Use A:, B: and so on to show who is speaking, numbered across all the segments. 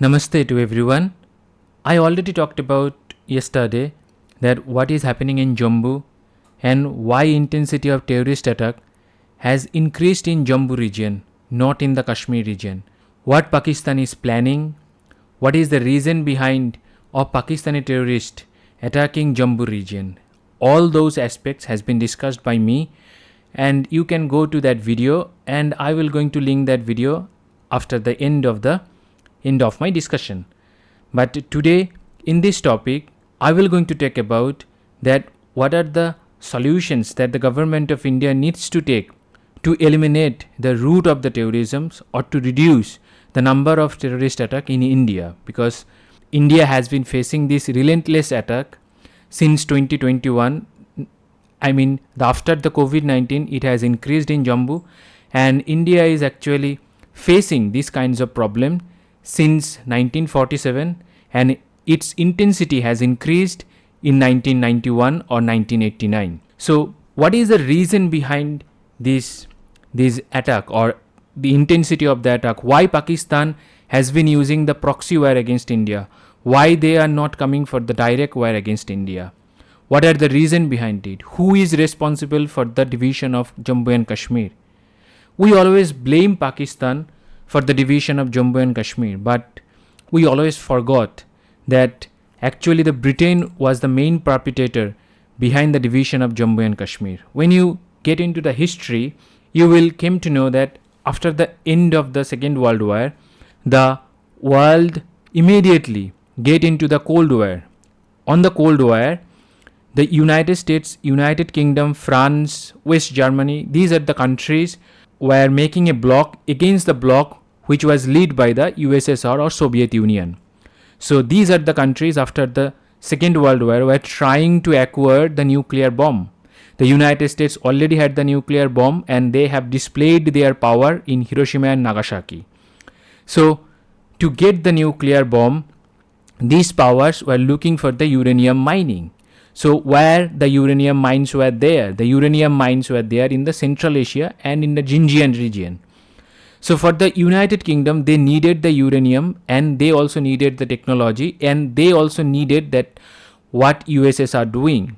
A: Namaste to everyone. I already talked about yesterday that what is happening in Jammu and why intensity of terrorist attack has increased in Jammu region, not in the Kashmir region. What Pakistan is planning, what is the reason behind of Pakistani terrorists attacking Jammu region. All those aspects has been discussed by me, and you can go to that video, and I will going to link that video after the end of my discussion. But today in this topic I will going to talk about that what are the solutions that the government of India needs to take to eliminate the root of the terrorism or to reduce the number of terrorist attack in India, because India has been facing this relentless attack since 2021. After the COVID-19 it has increased in Jammu, and India is actually facing these kinds of problem since 1947, and its intensity has increased in 1991 or 1989. So what is the reason behind this attack or the intensity of the attack? Why Pakistan has been using the proxy war against India? Why they are not coming for the direct war against India? What are the reason behind it? Who is responsible for the division of Jammu and Kashmir? We always blame Pakistan for the division of Jammu and Kashmir, but we always forgot that actually the Britain was the main perpetrator behind the division of Jammu and Kashmir. When you get into the history, you will come to know that after the end of the Second World War, the world immediately get into the Cold War. On the Cold War, the United States, United Kingdom, France, West Germany, these are the countries were making a bloc against the bloc which was led by the USSR or Soviet Union. So these are the countries after the Second World War were trying to acquire the nuclear bomb. The United States already had the nuclear bomb, and they have displayed their power in Hiroshima and Nagasaki. So to get the nuclear bomb, these powers were looking for the uranium mining. So where the uranium mines were there? The uranium mines were there in the Central Asia and in the Xinjiang region. So for the United Kingdom, they needed the uranium, and they also needed the technology, and they also needed that what USS are doing.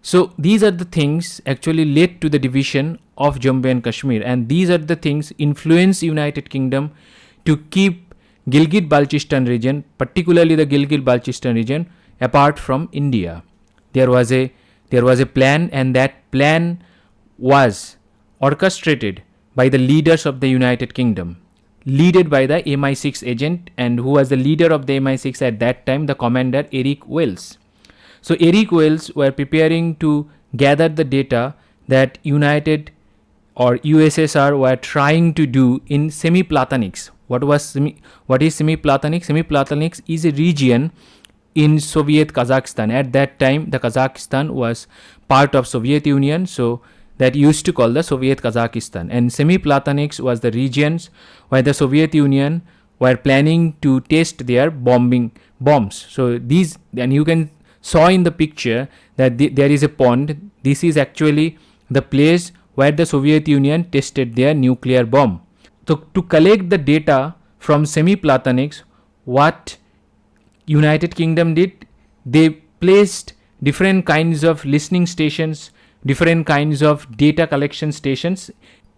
A: So these are the things actually led to the division of Jammu and Kashmir, and these are the things influence United Kingdom to keep Gilgit-Baltistan region, particularly the Gilgit-Baltistan region, apart from India. There was a plan, and that plan was orchestrated by the leaders of the United Kingdom, led by the MI6 agent, and who was the leader of the MI6 at that time, the commander Eric Wells. So Eric Wells were preparing to gather the data that United or USSR were trying to do in semi-Platonics. What is semi-Platonics? Semi-Platonics is a region in Soviet Kazakhstan. At that time, the Kazakhstan was part of Soviet Union, so that used to call the Soviet Kazakhstan. And semi-Platonics was the regions where the Soviet Union were planning to test their bombs. So these, and you can saw in the picture that there is a pond. This is actually the place where the Soviet Union tested their nuclear bomb. So to collect the data from semi-Platonics, what United Kingdom did, they placed different kinds of listening stations, different kinds of data collection stations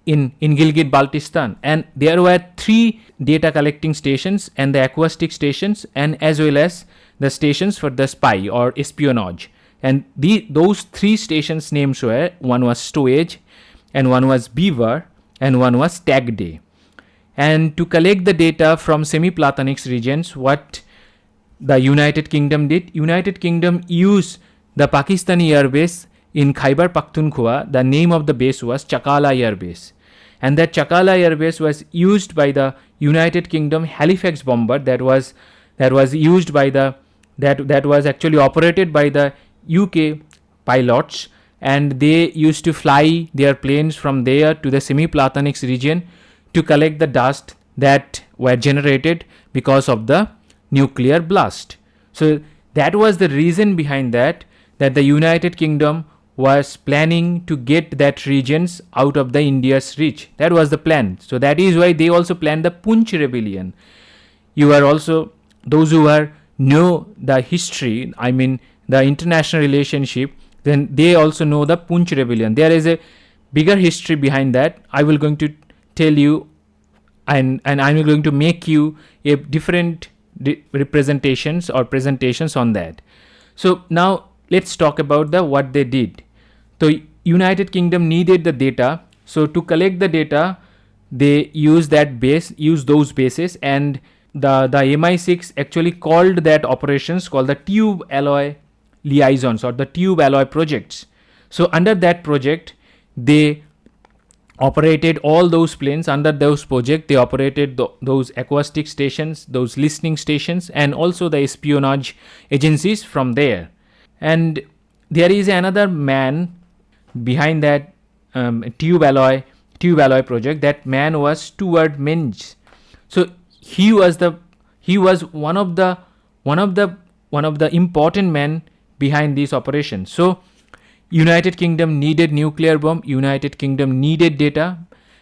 A: in Gilgit-Baltistan, and there were 3 data collecting stations, and the acoustic stations, and as well as the stations for the spy or espionage. And those 3 stations names were, one was Stowage, and one was Beaver, and one was Tag Day. And to collect the data from semi-Platonics regions, what the United Kingdom did, United Kingdom used the Pakistani air base in Khyber Pakhtunkhwa. The name of the base was Chakala Air Base, and that Chakala Air Base was used by the United Kingdom Halifax bomber that was used by that was actually operated by the UK pilots, and they used to fly their planes from there to the semi-Platonics region to collect the dust that were generated because of the nuclear blast. So that was the reason behind that the United Kingdom was planning to get that regions out of the India's reach. That was the plan. So that is why they also planned the Punch rebellion. you are also those who are know the history, I mean the international relationship, then they also know the Punch rebellion. There is a bigger history behind that. I will going to tell you, and I'm going to make you a different representations or presentations on that. So now let's talk about the what they did. So United Kingdom needed the data. So to collect the data, they use those bases, and the MI6 actually called that operations called the tube alloy liaisons or the tube alloy projects. So under that project, they operated all those planes. Under those project, they operated those acoustic stations, those listening stations, and also the espionage agencies from there. And there is another man behind that tube alloy project. That man was Stuart Minge. So he was one of the important men behind this operation. So United Kingdom needed nuclear bomb, United Kingdom needed data,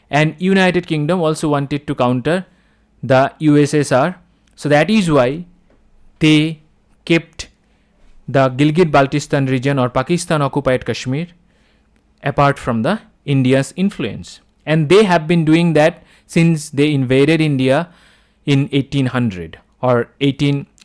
A: and United Kingdom also wanted to counter the USSR. So that is why they kept the Gilgit-Baltistan region or Pakistan occupied Kashmir apart from the India's influence. And they have been doing that since they invaded India in 1800 or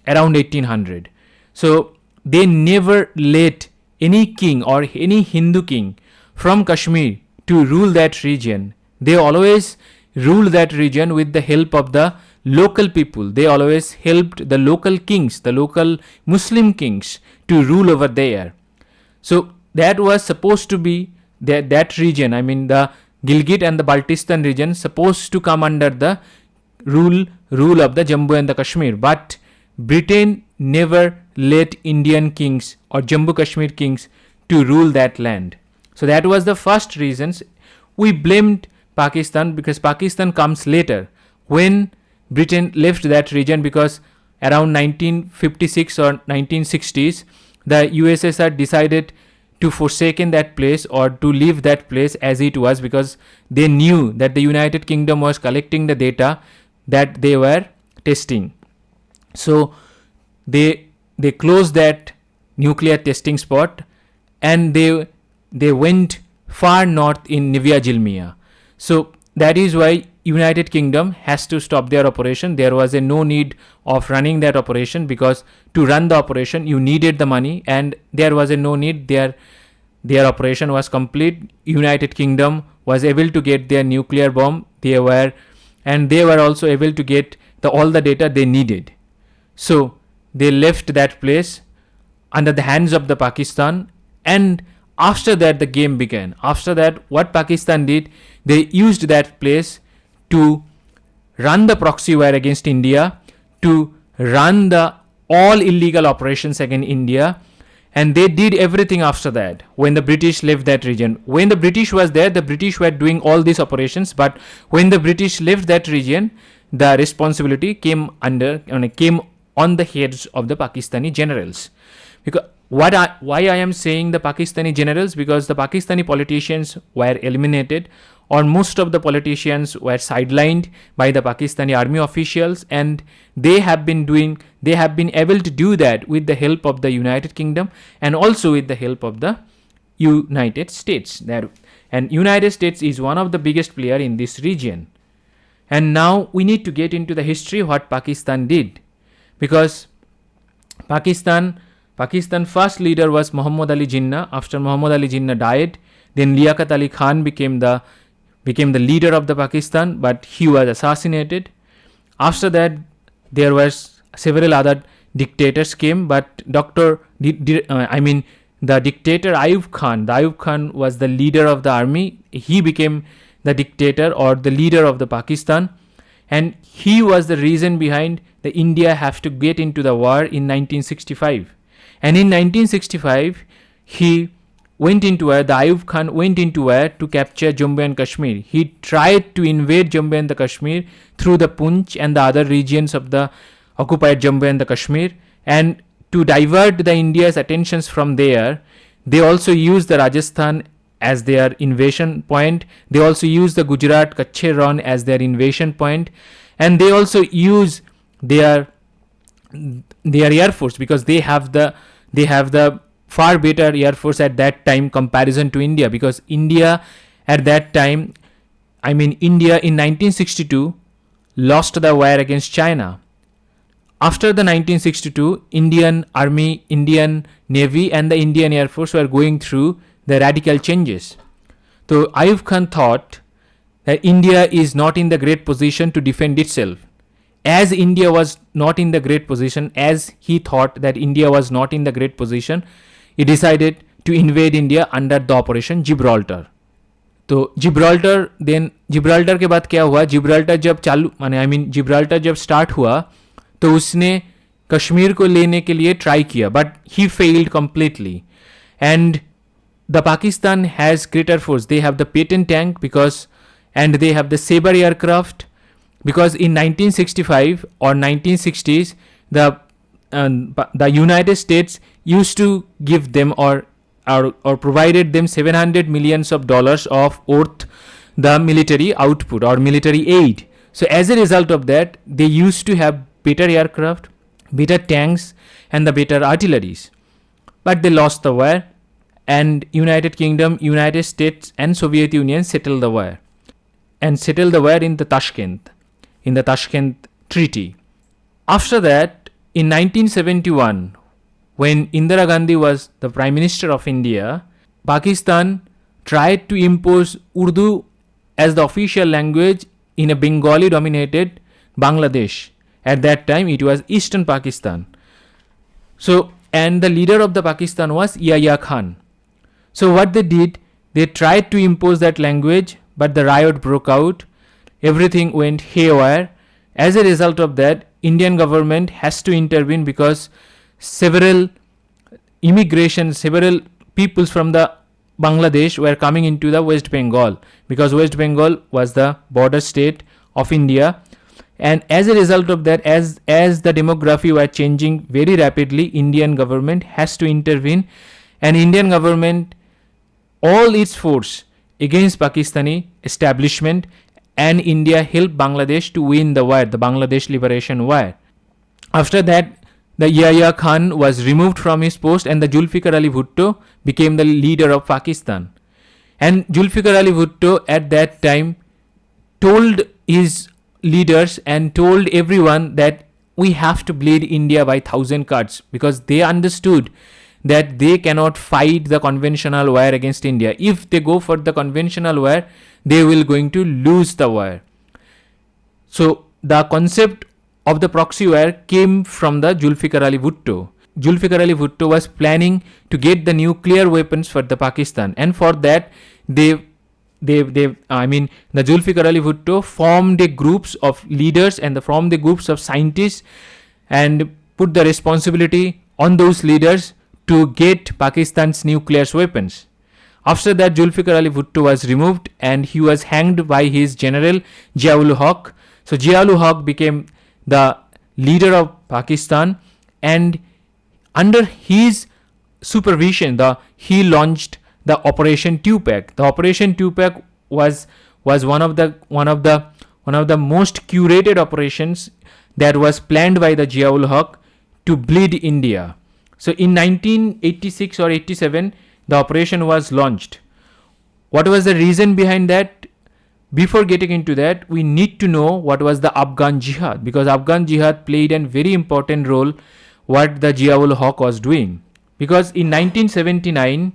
A: around 1800. So they never let any king or any Hindu king from Kashmir to rule that region. They always ruled that region with the help of the local people. They always helped the local kings, the local Muslim kings to rule over there. So that was supposed to be that region, I mean the Gilgit and the Baltistan region, supposed to come under the rule of the Jammu and the Kashmir. But Britain never let Indian kings or Jammu Kashmir kings to rule that land. So that was the first reasons. We blamed Pakistan because Pakistan comes later when Britain left that region, because around 1956 or 1960s the USSR decided to forsaken that place or to leave that place as it was, because they knew that the United Kingdom was collecting the data that they were testing. So they closed that nuclear testing spot, and they went far north in Nivea Jilmiya. So that is why United Kingdom has to stop their operation. There was no need of running that operation, because to run the operation you needed the money, and there was no need. Their operation was complete. United Kingdom was able to get their nuclear bomb. They were also able to get all the data they needed. So they left that place under the hands of the Pakistan, and after that the game began. After that, what Pakistan did, they used that place to run the proxy war against India, to run the all illegal operations against India, and they did everything after that. When the British left that region, when the British was there, the British were doing all these operations, but when the British left that region, the responsibility came on the heads of the Pakistani generals. Because why I am saying the Pakistani generals, because the Pakistani politicians were eliminated, or most of the politicians were sidelined by the Pakistani army officials, and they have been able to do that with the help of the United Kingdom and also with the help of the United States. And United States is one of the biggest player in this region. And now we need to get into the history what Pakistan did, because Pakistan first leader was Muhammad Ali Jinnah. After Muhammad Ali Jinnah died, then Liaquat Ali Khan became the leader of the Pakistan, but he was assassinated. After that, there was several other dictators came, but the dictator Ayub Khan was the leader of the army. He became the dictator or the leader of the Pakistan, and he was the reason behind the India have to get into the war in 1965. And in 1965, the Ayub Khan went into war to capture Jammu and Kashmir. He tried to invade Jammu and the Kashmir through the Punch and the other regions of the occupied Jammu and the Kashmir. And to divert the India's attentions from there, they also used the Rajasthan as their invasion point. They also used the Gujarat Kacche Ran as their invasion point. And they also use their air force, because they have the far better air force at that time comparison to India, because India at that time, India in 1962 lost the war against China. After the 1962, Indian Army, Indian Navy and the Indian Air Force were going through the radical changes. So Ayub Khan thought that India is not in the great position to defend itself. As India was not in the great position, as he thought that India was not in the great position, he decided to invade India under the Operation Gibraltar. तो Gibraltar के बाद क्या हुआ, Gibraltar जब start हुआ तो उसने कश्मीर को लेने के लिए ट्राई किया, but he failed completely. And the Pakistan has greater force. They have the Patton tank because and they have the Sabre aircraft, because in 1965 or 1960s the United States used to give them or provided them $700 million of worth the military output or military aid. So as a result of that, they used to have better aircraft, better tanks and the better artilleries, but they lost the war, and United Kingdom, United States and Soviet Union settled the war in the Tashkent Treaty. After that, in 1971, when Indira Gandhi was the Prime Minister of India, Pakistan tried to impose Urdu as the official language in a Bengali dominated Bangladesh. At that time, it was Eastern Pakistan. So, and the leader of the Pakistan was Yahya Khan. So what they did, they tried to impose that language, but the riot broke out. Everything went haywire. As a result of that, Indian government has to intervene, because several peoples from the Bangladesh were coming into the West Bengal, because West Bengal was the border state of India. And as a result of that, as the demography were changing very rapidly, Indian government has to intervene, and Indian government all its force against Pakistani establishment, and India helped Bangladesh to win the war, the Bangladesh Liberation War. After that, the Yahya Khan was removed from his post, and the Zulfikar Ali Bhutto became the leader of Pakistan. And Zulfikar Ali Bhutto at that time told his leaders and told everyone that we have to bleed India by 1,000 cuts, because they understood that they cannot fight the conventional war against India. If they go for the conventional war, they will going to lose the war. So the concept of the proxy war came from the Zulfikar Ali Bhutto. Zulfikar Ali Bhutto was planning to get the nuclear weapons for the Pakistan, and for that the Zulfikar Ali Bhutto formed a groups of leaders and formed the groups of scientists and put the responsibility on those leaders to get Pakistan's nuclear weapons. After that, Zulfikar Ali Bhutto was removed and he was hanged by his general Zia-ul Haq. So Zia-ul Haq became the leader of Pakistan, and under his supervision, he launched the Operation Tupac. The Operation Tupac was one of the most curated operations that was planned by the Zia-ul Haq to bleed India. So in 1986 or 87, the operation was launched. What was the reason behind that? Before getting into that, we need to know what was the Afghan Jihad, because Afghan Jihad played a very important role what the Zia-ul Haq was doing. Because in 1979,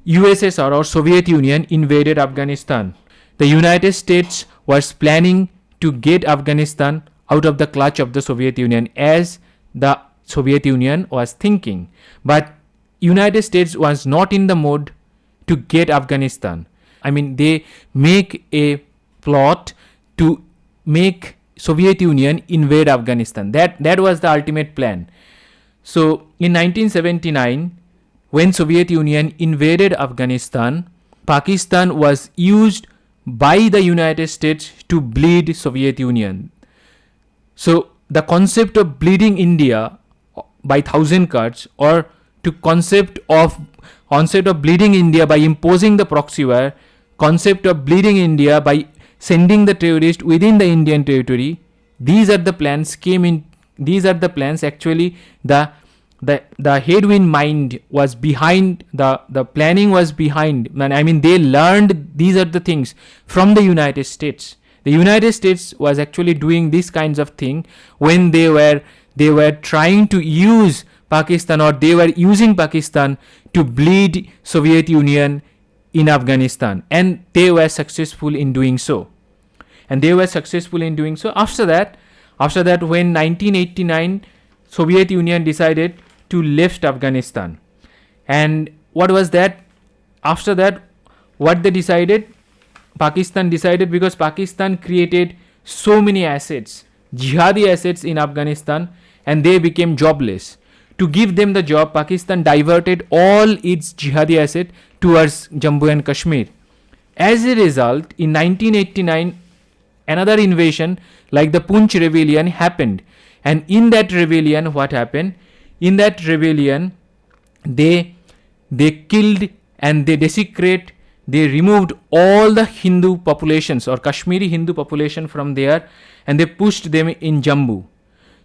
A: USSR or Soviet Union invaded Afghanistan. The United States was planning to get Afghanistan out of the clutch of the Soviet Union, as the Soviet Union was thinking. But United States was not in the mood to get Afghanistan. They make a plot to make Soviet Union invade Afghanistan. That was the ultimate plan. So in 1979, when Soviet Union invaded Afghanistan, Pakistan was used by the United States to bleed Soviet Union. So the concept of bleeding India by 1,000 cuts, or to concept of bleeding India by imposing the proxy war, concept of bleeding India by sending the terrorist within the Indian territory, these are the plans came in. These are the plans. Actually, the headwind mind was behind the planning was behind. I mean, they learned these are the things from the United States. The United States was actually doing these kinds of thing when they were trying to use Pakistan, or they were using Pakistan to bleed Soviet Union in Afghanistan, and they were successful in doing so. After that, when 1989 Soviet Union decided to left Afghanistan, and what was that? After that, what they decided? Pakistan decided, because Pakistan created so many assets, jihadi assets in Afghanistan, and they became jobless. To give them the job, Pakistan diverted all its jihadi asset towards Jammu and Kashmir. As a result, in 1989, another invasion like the Poonch rebellion happened. And in that rebellion, what happened? In that rebellion, they killed and they desecrate. They removed all the Hindu populations or Kashmiri Hindu population from there, and they pushed them in Jammu.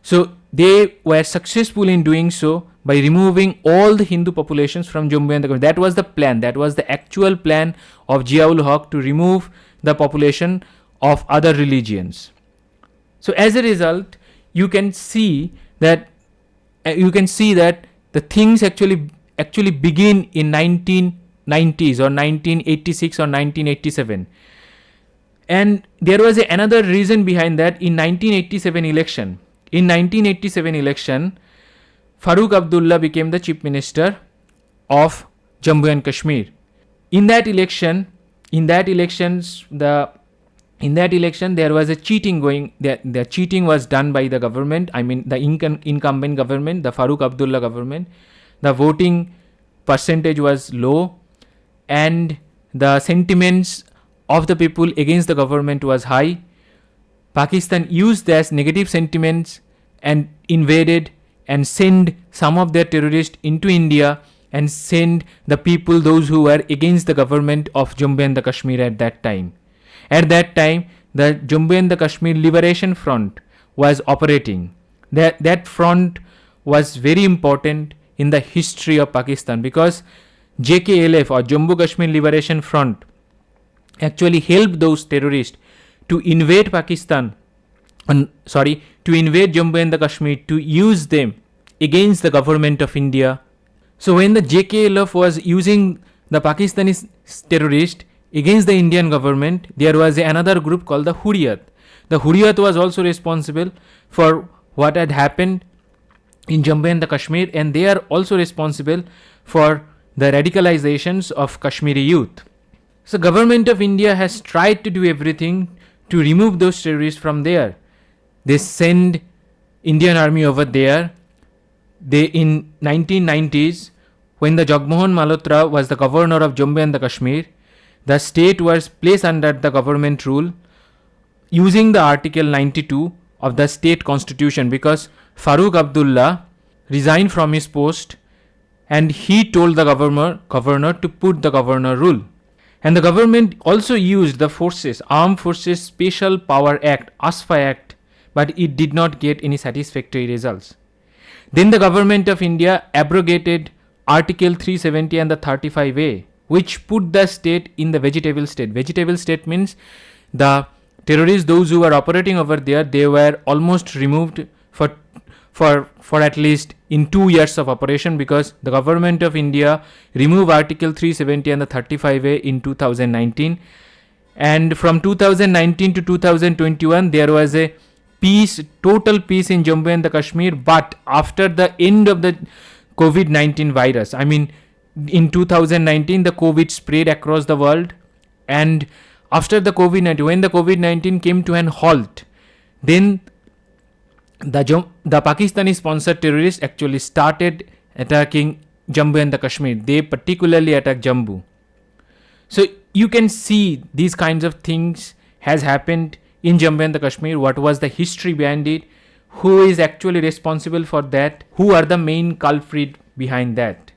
A: So they were successful in doing so by removing all the Hindu populations from Jammu and Kashmir. That was the plan. That was the actual plan of Ziaul Haq, to remove the population of other religions. So as a result, you can see that the things actually begin in 1990s or 1986 or 1987. And there was another reason behind that. In 1987 election, Farooq Abdullah became the chief minister of Jammu and Kashmir. In that election, there was a cheating going. The cheating was done by the government. I mean, the incumbent government, the Farooq Abdullah government. The voting percentage was low, and the sentiments of the people against the government was high. Pakistan used those negative sentiments and invaded and sent some of their terrorists into India and sent the people, those who were against the government of Jammu and Kashmir at that time. At that time, the Jammu and Kashmir Liberation Front was operating. That front was very important in the history of Pakistan, because JKLF or Jammu Kashmir Liberation Front actually helped those terrorists to invade Jammu and Kashmir, to use them against the government of India. So when the JKLF was using the Pakistani terrorists against the Indian government, there was another group called the Hurriyat. The Hurriyat was also responsible for what had happened in Jammu and Kashmir, and they are also responsible for the radicalizations of Kashmiri youth. So government of India has tried to do everything to remove those terrorists from there. They send Indian army over there. In 1990s, when the Jagmohan Malhotra was the governor of Jammu and Kashmir, the state was placed under the government rule using the Article 92 of the state constitution, because Farooq Abdullah resigned from his post and he told the governor to put the governor rule. And the government also used the Armed Forces Special Power Act, ASFA Act, but it did not get any satisfactory results. Then the government of India abrogated Article 370 and the 35A, which put the state in the vegetable state. Vegetable state means the terrorists, those who were operating over there, they were almost removed for at least in 2 years of operation, because the government of India removed Article 370 and the 35A in 2019. And from 2019 to 2021, there was a total peace in Jammu and Kashmir, but after the end of the COVID-19 virus. I mean, in 2019, the COVID spread across the world, and after the COVID-19, when the COVID-19 came to an halt, then the Pakistani sponsored terrorists actually started attacking Jammu and Kashmir. They particularly attacked Jammu. So you can see these kinds of things has happened in Jammu and Kashmir. What was the history behind it? Who is actually responsible for that? Who are the main culprit behind that?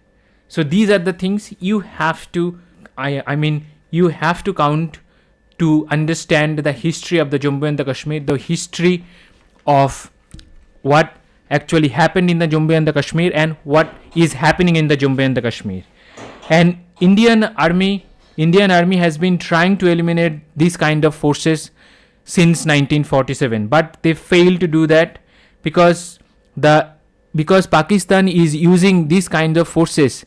A: So these are the things you have to, you have to count to understand the history of the Jammu and Kashmir, the history of what actually happened in the Jammu and the Kashmir and what is happening in the Jammu and the Kashmir. And Indian Army has been trying to eliminate these kind of forces since 1947, but they failed to do that because Pakistan is using these kind of forces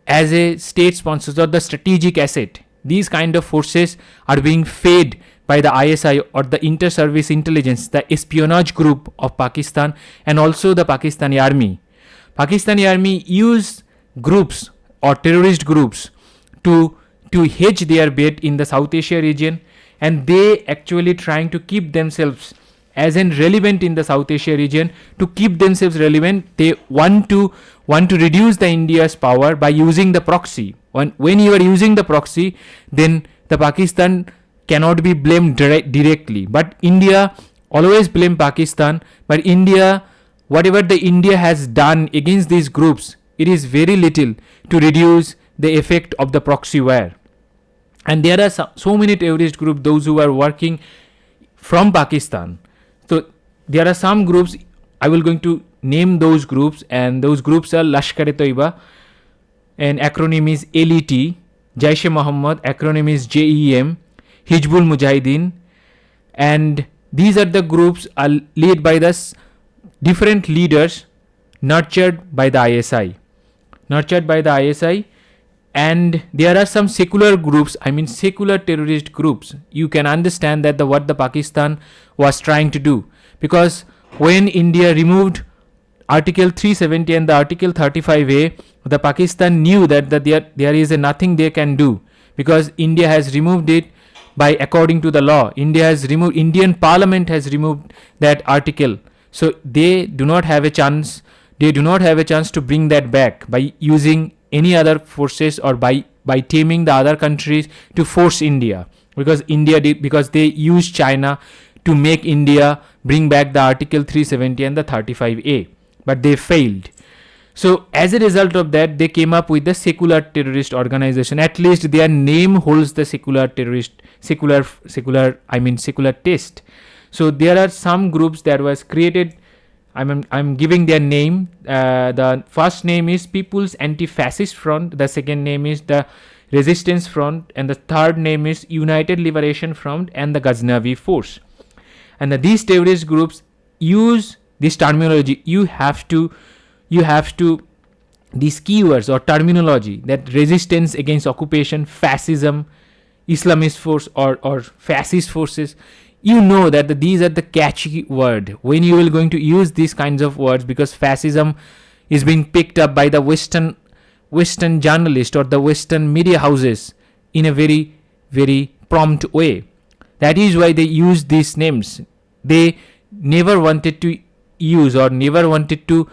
A: as a state sponsor or the strategic asset. These kind of forces are being fed by the ISI or the inter-service intelligence, the espionage group of Pakistan, and also the Pakistani army. Pakistani army use groups or terrorist groups to hedge their bet in the South Asia region, and they actually trying to keep themselves as in relevant in the South Asia region. To keep themselves relevant, they want to reduce the India's power by using the proxy. When you are using the proxy, then the Pakistan cannot be blamed directly, but India always blame Pakistan. But whatever the India has done against these groups, it is very little to reduce the effect of the proxy war. And there are so many terrorist groups, those who are working from Pakistan. So there are some groups, I will going to name those groups, and those groups are Lashkar-e-Toiba, and acronym is LET, Jaish-e-Mohammed, acronym is JEM, Hizbul Mujahideen, and these are the groups are led by the different leaders nurtured by the ISI. And there are some secular groups, secular terrorist groups. You can understand that what the Pakistan was trying to do, because when India removed Article 370 and the Article 35A, the Pakistan knew that there is nothing they can do, because India has removed it by according to the law. Indian Parliament has removed that article, so they do not have a chance. They do not have a chance to bring that back by using any other forces or by taming the other countries to force India, because they used China to make India bring back the Article 370 and the 35A, but they failed. So as a result of that, they came up with the secular terrorist organization. At least their name holds the secular test. So there are some groups that was created. I'm giving their name. The first name is People's Anti-Fascist Front. The second name is the Resistance Front, and the third name is United Liberation Front and the Ghaznavi Force. And these terrorist groups use this terminology. You have to these keywords or terminology, that resistance against occupation, fascism, Islamist force or fascist forces. You know that these are the catchy word when you will going to use these kinds of words, because fascism is being picked up by the Western journalists or the Western media houses in a very, very prompt way. That is why they use these names. They never wanted to use or never wanted to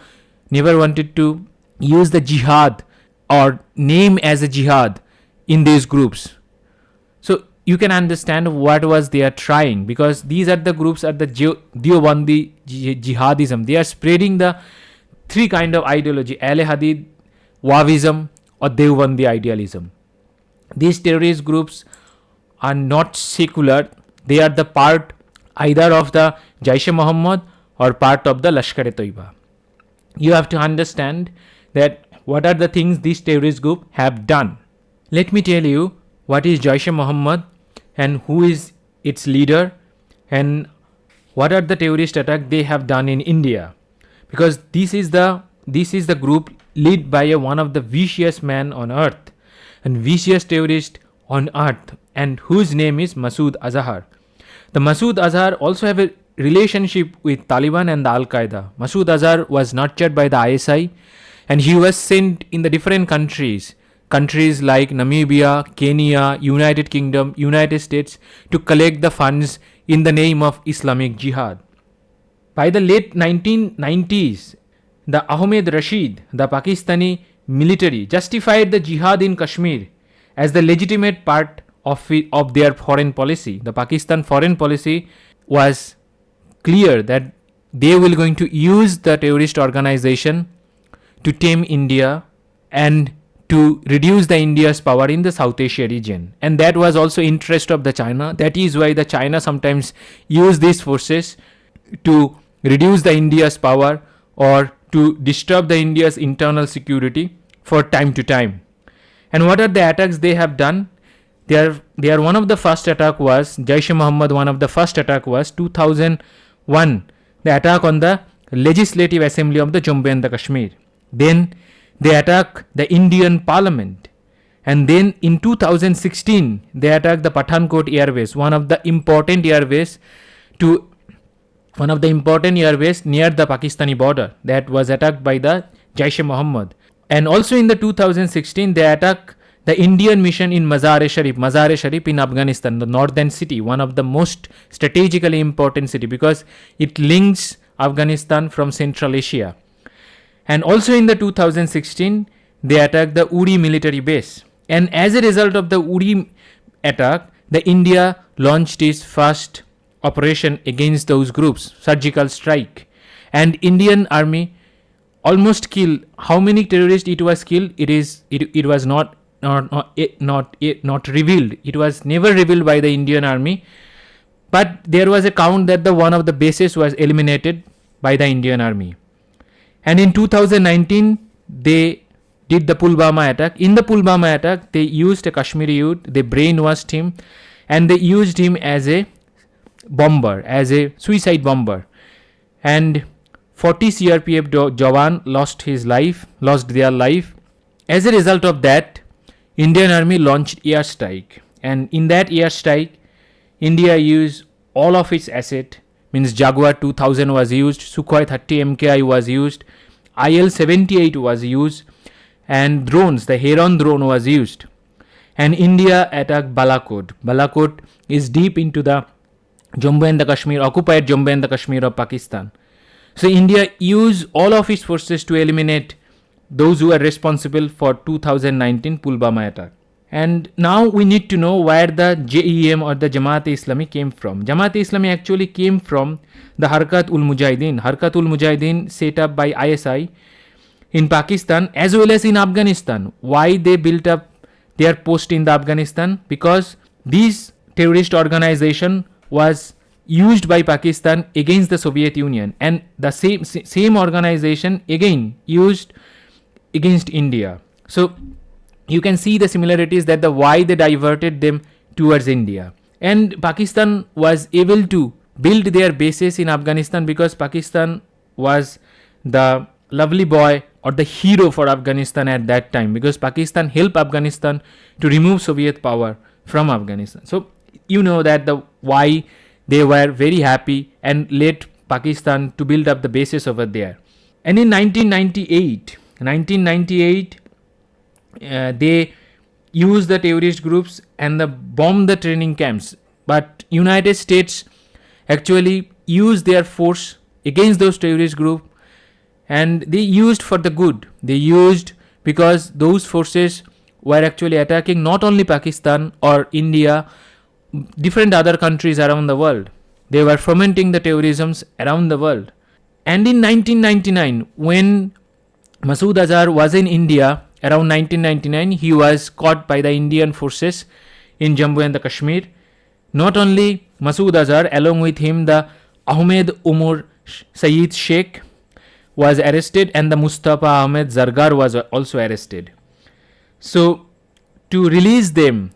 A: use the jihad or name as a jihad in these groups. So you can understand what was they are trying, because these are the groups are the Deobandi jihadism. They are spreading the three kind of ideology: Ahle Hadith, Wahabism, or Deobandi idealism. These terrorist groups are not secular. They are the part either of the Jaish-e-Mohammed or part of the Lashkar-e-Toiba. You have to understand that what are the things these terrorist group have done. Let me tell you what is Jaish-e-Mohammed and who is its leader, and what are the terrorist attacks they have done in India. Because this is the group led by one of the vicious man on earth, and vicious terrorist on earth, and whose name is Masood Azhar. The Masood Azhar also have a relationship with Taliban and the Al-Qaeda. Masood Azhar was nurtured by the ISI, and he was sent in the different countries like Namibia, Kenya, United Kingdom, United States, to collect the funds in the name of Islamic Jihad. By the late 1990s, the Ahmed Rashid, the Pakistani military, justified the jihad in Kashmir as the legitimate part of their foreign policy. The Pakistan foreign policy was clear that they were going to use the terrorist organization to tame India and to reduce the India's power in the South Asia region. And that was also interest of the China. That is why the China sometimes use these forces to reduce the India's power or to disturb the India's internal security for time to time. And what are the attacks they have done? They are one of the first attack was Jaish-e-Mohammed. One of the first attack was 2001, the attack on the Legislative Assembly of the Jammu and the Kashmir. Then they attack the Indian Parliament, and then in 2016 they attacked the Pathankot Airways, one of the important airways near the Pakistani border, that was attacked by the Jaish-e-Mohammed. And also in the 2016 they attacked the Indian mission in Mazar-e-Sharif in Afghanistan, the northern city, one of the most strategically important city because it links Afghanistan from Central Asia. And also in the 2016 they attacked the Uri military base. And as a result of the Uri attack, the India launched its first operation against those groups, surgical strike. And Indian army almost killed. How many terrorists it was killed? It was not revealed. It was never revealed by the Indian army. But there was a count that the one of the bases was eliminated by the Indian army. And in 2019 they did the Pulwama attack. In the Pulwama attack they used a Kashmiri youth, they brainwashed him, and they used him as a bomber, as a suicide bomber. And 40 CRPF Jawan lost their life. As a result of that, Indian army launched airstrike, and in that airstrike India used all of its asset, means Jaguar 2000 was used, Sukhoi 30 MKI was used, IL-78 was used, and drones, the Heron drone was used. And India attacked Balakot. Balakot is deep into the Jammu and the Kashmir, occupied Jammu and the Kashmir of Pakistan. So India used all of its forces to eliminate those who are responsible for 2019 Pulwama attack. And now we need to know where the JEM or the Jamaat-e-Islami came from. Jamaat-e-Islami actually came from the Harkat-ul-Mujahideen. Harkat-ul-Mujahideen set up by ISI in Pakistan as well as in Afghanistan. Why they built up their post in the Afghanistan? Because this terrorist organization was used by Pakistan against the Soviet Union, and the same organization again used against India. So you can see the similarities, that the why they diverted them towards India. And Pakistan was able to build their bases in Afghanistan because Pakistan was the lovely boy or the hero for Afghanistan at that time, because Pakistan helped Afghanistan to remove Soviet power from Afghanistan. So you know that the why they were very happy and let Pakistan to build up the bases over there. And in 1998 they used the terrorist groups and bombed the training camps. But United States actually used their force against those terrorist groups, and they used for the good. They used because those forces were actually attacking not only Pakistan or India, different other countries around the world. They were fomenting the terrorisms around the world. And in 1999, when Masood Azhar was in India, around 1999, he was caught by the Indian forces in Jammu and the Kashmir. Not only Masood Azhar, along with him the Ahmed Umar Saeed Sheikh was arrested, and the Mustafa Ahmed Zargar was also arrested. So to release them,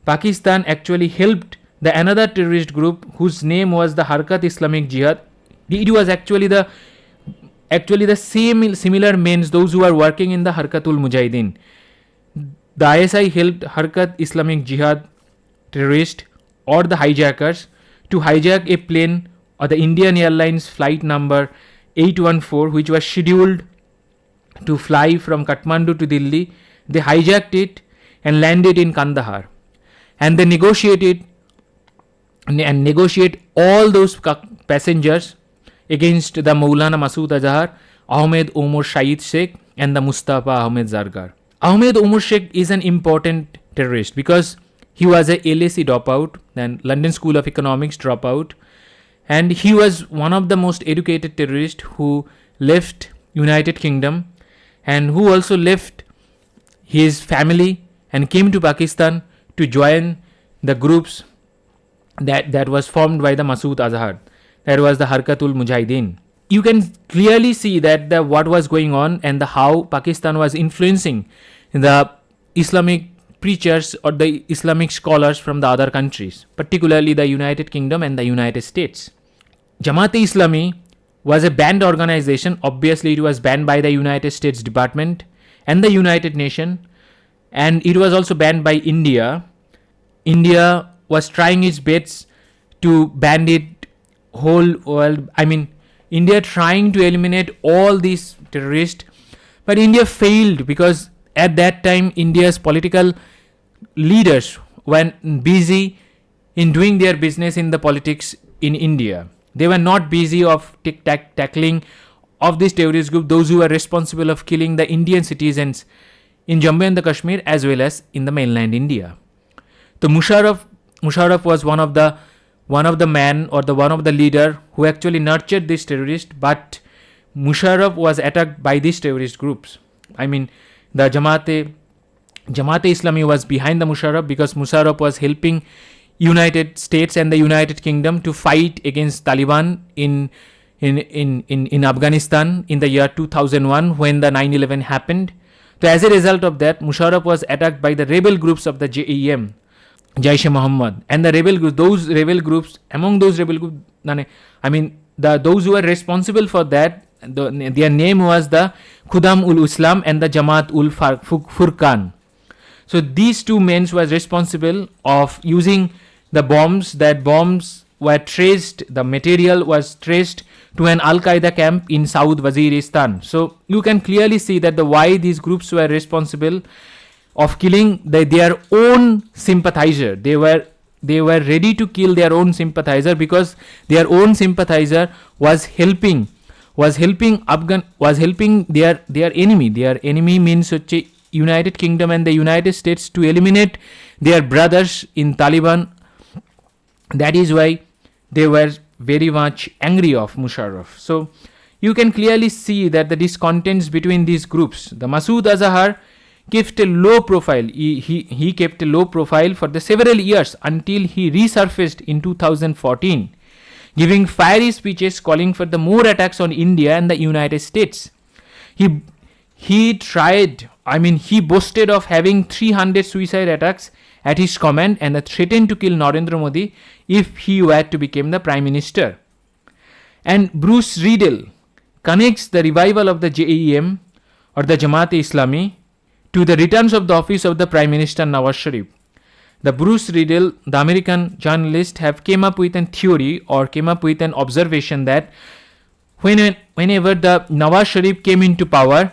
A: Pakistan actually helped another terrorist group whose name was the Harkat Islamic Jihad. It was actually the similar men, those who are working in the Harkatul Mujahideen. The ISI helped Harkat Islamic Jihad terrorists or the hijackers to hijack a plane or the Indian Airlines flight number 814, which was scheduled to fly from Kathmandu to Delhi. They hijacked it and landed in Kandahar, and they negotiate all those passengers against the Maulana Masood Azhar, Ahmed Umar Saeed Sheikh, and the Mustafa Ahmed Zargar. Ahmed Umar Sheikh is an important terrorist because he was a LSE dropout, then London School of Economics dropout, and he was one of the most educated terrorists who left United Kingdom and who also left his family and came to Pakistan to join the groups that was formed by the Masood Azhar. That was the Harkatul Mujahideen. You can clearly see that what was going on and how Pakistan was influencing the Islamic preachers or the Islamic scholars from the other countries, particularly the United Kingdom and the United States. Jamaat-e-Islami was a banned organization. Obviously, it was banned by the United States Department and the United Nations, and it was also banned by India. India was trying its best to ban it whole world. India trying to eliminate all these terrorists, but India failed because at that time India's political leaders were busy in doing their business in the politics in India. They were not busy of tackling of this terrorist group, those who were responsible of killing the Indian citizens in Jammu and the Kashmir as well as in the mainland India. So Musharraf was one of the men or one of the leader who actually nurtured this terrorist, but was attacked by these terrorist groups. The Jamaat-e-Islami was behind the Musharraf because Musharraf was helping United States and the United Kingdom to fight against Taliban in Afghanistan in the year 2001 when the 9/11 happened. So as a result of that, Musharraf was attacked by the rebel groups of the JEM, Jaish-e-Mohammed, and the rebel groups. Those rebel groups, those who were responsible for that, their name was the Khudam-ul-Islam and the Jamaat-ul-Furqan. So these two men were responsible of using the bombs. That bombs were traced, the material was traced to an Al-Qaeda camp in South Waziristan. So you can clearly see that why these groups were responsible of killing their own sympathizer. They were ready to kill their own sympathizer because their own sympathizer was helping their enemy. Their enemy means United Kingdom and the United States to eliminate their brothers in Taliban. That is why they were very much angry of Musharraf. So you can clearly see that the discontents between these groups. The Masood Azhar kept a low profile. He kept a low profile for the several years until he resurfaced in 2014, giving fiery speeches calling for the more attacks on India and the United States. He boasted of having 300 suicide attacks at his command and threatened to kill Narendra Modi if he were to become the Prime Minister. And Bruce Riedel connects the revival of the JEM or the Jamaat-e-Islami to the returns of the office of the Prime Minister Nawaz Sharif. The Bruce Riedel, the American journalist, have came up with a theory or came up with an observation that whenever the Nawaz Sharif came into power,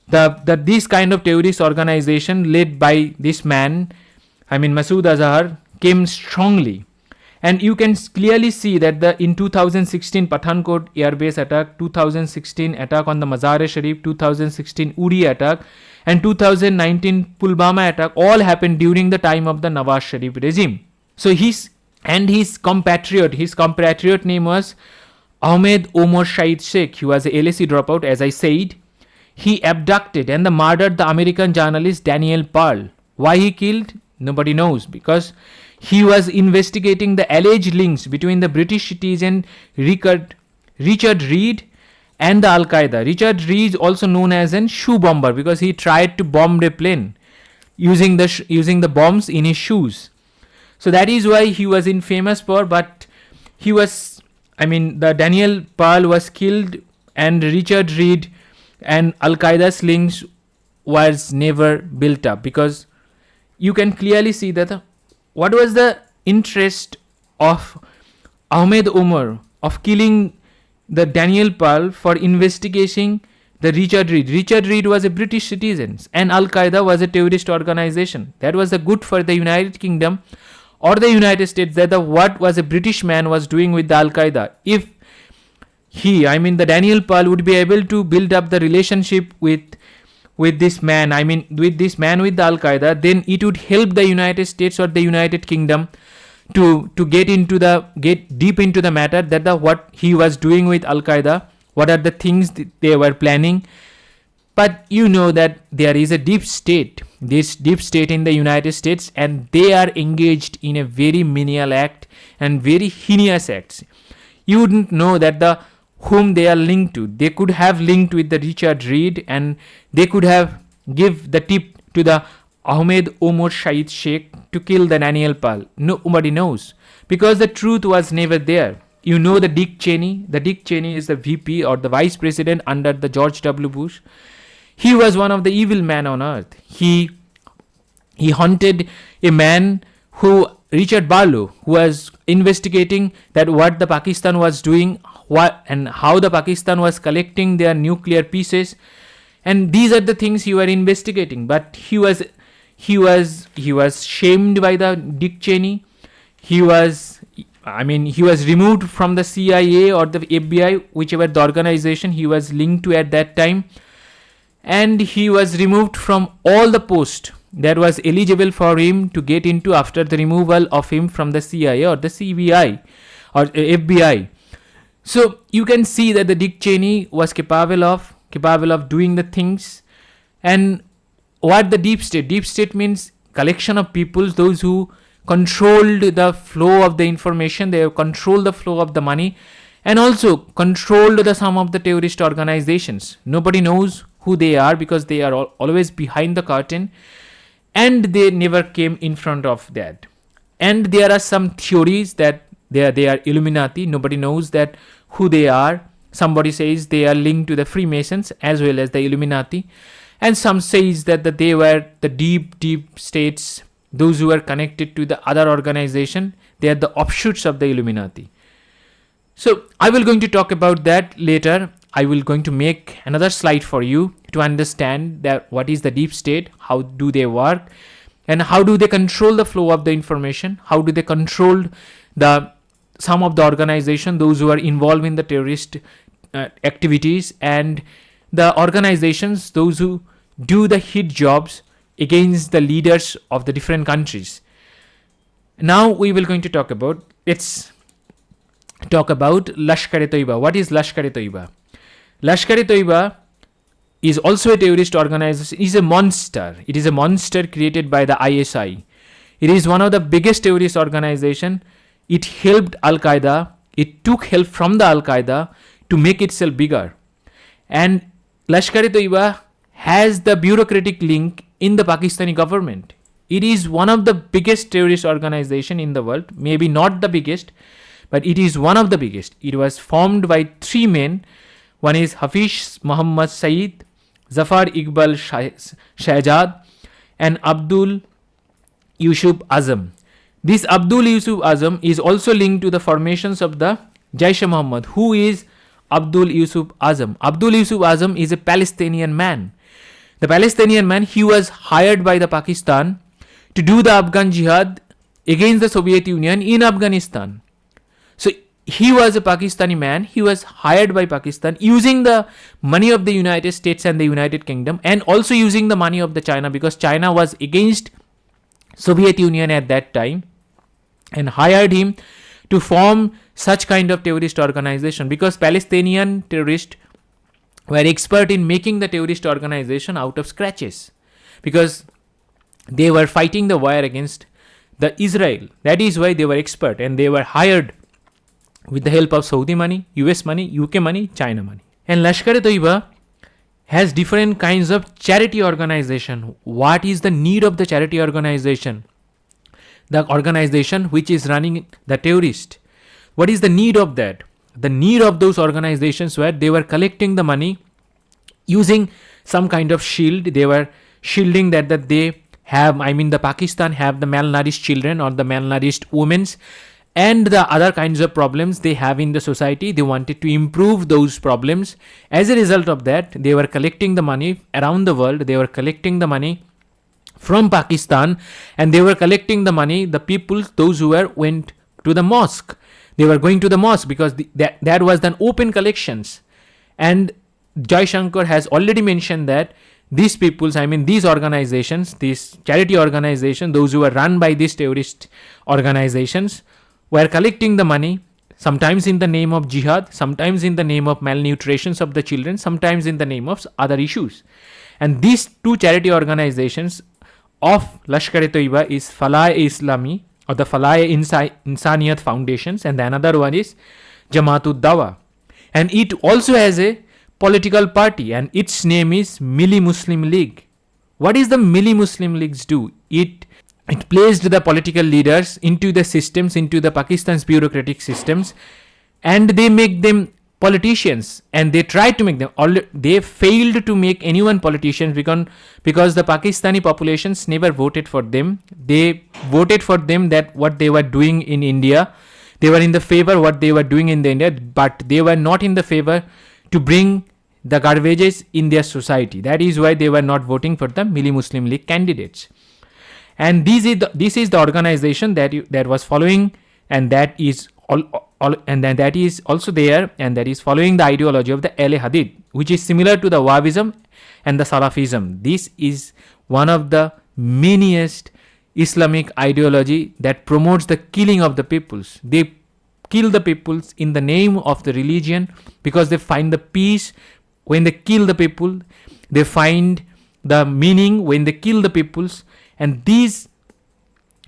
A: this kind of terrorist organization led by this man, Masood Azhar, came strongly. And you can clearly see that in 2016 Pathankot airbase attack, 2016 attack on the Mazar-e-Sharif, 2016 Uri attack, and 2019 Pulwama attack all happened during the time of the Nawaz Sharif regime. So his compatriot name was Ahmed Omar Shahid Sheikh. He was a LSE dropout, as I said. He abducted and murdered the American journalist Daniel Pearl. Why he killed? Nobody knows, because he was investigating the alleged links between the British citizen Richard Reed and the Al-Qaeda. Richard Reed, also known as a shoe bomber, because he tried to bomb a plane using the bombs in his shoes. So that is why he was infamous for. But the Daniel Pearl was killed, and Richard Reed and Al-Qaeda's links was never built up, because you can clearly see that what was the interest of Ahmed Omar of killing the Daniel Pearl for investigating the Richard Reed. Richard Reed was a British citizen and Al-Qaeda was a terrorist organization. That was the good for the United Kingdom or the United States, that what was a British man was doing with the Al-Qaeda. If the Daniel Pearl would be able to build up the relationship with this man, with the Al-Qaeda, then it would help the United States or the United Kingdom to get deep into the matter, that what he was doing with Al-Qaeda, what are the things they were planning. But you know that there is a deep state in the United States, and they are engaged in a very menial act and very heinous acts. you wouldn't know that the whom they are linked to. They could have linked with the Richard Reed, and they could have give the tip to the Ahmed Omar Shahid Sheikh to kill the Daniel Pal. Nobody knows, because the truth was never there. You know the Dick Cheney. The Dick Cheney is the VP or the vice president under the George W. Bush. He was one of the evil men on earth. He haunted a man who, Richard Barlow, who was investigating that what the Pakistan was doing, what and how the Pakistan was collecting their nuclear pieces, and these are the things you were investigating. But he was shamed by the Dick Cheney. He was removed from the CIA or the FBI, whichever the organization he was linked to at that time, and he was removed from all the posts that was eligible for him to get into after the removal of him from the CIA or the CBI or FBI. So you can see that the Dick Cheney was capable of doing the things. And what the deep state means collection of people, those who controlled the flow of the information, they controlled the flow of the money, and also controlled the some of the terrorist organizations. Nobody knows who they are because they are always behind the curtain, and they never came in front of that. And there are some theories that they are Illuminati. Nobody knows that who they are. Somebody says they are linked to the Freemasons as well as the Illuminati, and some says that they were the deep states, those who are connected to the other organization. They are the offshoots of the Illuminati. So I will going to talk about that later. I will going to make another slide for you to understand that what is the deep state, how do they work, and how do they control the flow of the information, how do they control the some of the organization, those who are involved in the terrorist activities, and the organizations, those who do the hit jobs against the leaders of the different countries. Now we will going to talk about, let's talk about Lashkar-e-Toiba. What is Lashkar-e-Toiba? Lashkar-e-Toiba is also a terrorist organization. It is a monster. It is a monster created by the ISI. It is one of the biggest terrorist organization. It helped Al-Qaeda. It took help from the Al-Qaeda to make itself bigger. And Lashkar-e-Toiba has the bureaucratic link in the Pakistani government. It is one of the biggest terrorist organization in the world. Maybe not the biggest, but it is one of the biggest. It was formed by three men. One is Hafiz Muhammad Saeed, Zafar Iqbal Shahjad, and Abdul Yusuf Azam. This Abdul Yusuf Azam is also linked to the formations of the Jaish-e-Mohammed. Who is Abdul Yusuf Azam? Abdul Yusuf Azam is a Palestinian man. The Palestinian man, he was hired by the Pakistan to do the Afghan jihad against the Soviet Union in Afghanistan. So he was a Pakistani man. He was hired by Pakistan using the money of the United States and the United Kingdom, and also using the money of the China, because China was against Soviet Union at that time, and hired him to form such kind of terrorist organization, because Palestinian terrorists were expert in making the terrorist organization out of scratches, because they were fighting the war against the Israel. That is why they were expert, and they were hired with the help of Saudi money, US money, UK money, China money. And Lashkar-e-Toiba has different kinds of charity organization. What is the need of the charity organization? The organization which is running the terrorist. What is the need of that? The need of those organizations where they were collecting the money using some kind of shield. They were shielding that they have, the Pakistan have the malnourished children or the malnourished women, and the other kinds of problems they have in the society. They wanted to improve those problems. As a result of that, they were collecting the money around the world. They were collecting the money from Pakistan, and they were collecting the money, the people, those who went to the mosque. They were going to the mosque because that was an open collections. And Jai Shankar has already mentioned that these peoples, these organizations, these charity organizations, those who are run by these terrorist organizations, were collecting the money, sometimes in the name of jihad, sometimes in the name of malnutrition of the children, sometimes in the name of other issues. And these two charity organizations of Lashkar-e-Toiba is Falah-e-Islami or the Falah-e Insaniyat Foundations, and the another one is Jamaat-ud-Dawa. And it also has a political party, and its name is Milli Muslim League. What is the Milli Muslim Leagues do? It placed the political leaders into the systems, into the Pakistan's bureaucratic systems, and they make them politicians, and they tried to make them. They failed to make anyone politicians because the Pakistani populations never voted for them. They voted for them that what they were doing in India. They were in the favor what they were doing in the India, but they were not in the favor to bring the garbages in their society. That is why they were not voting for the Milli Muslim League candidates. And this is the organization that was following, and that is that is also there, and that is following the ideology of the Ahle Hadith, which is similar to the Wahhabism and the Salafism. This is one of the manyest Islamic ideology that promotes the killing of the peoples. They kill the peoples in the name of the religion because they find the peace when they kill the people. They find the meaning when they kill the peoples. And these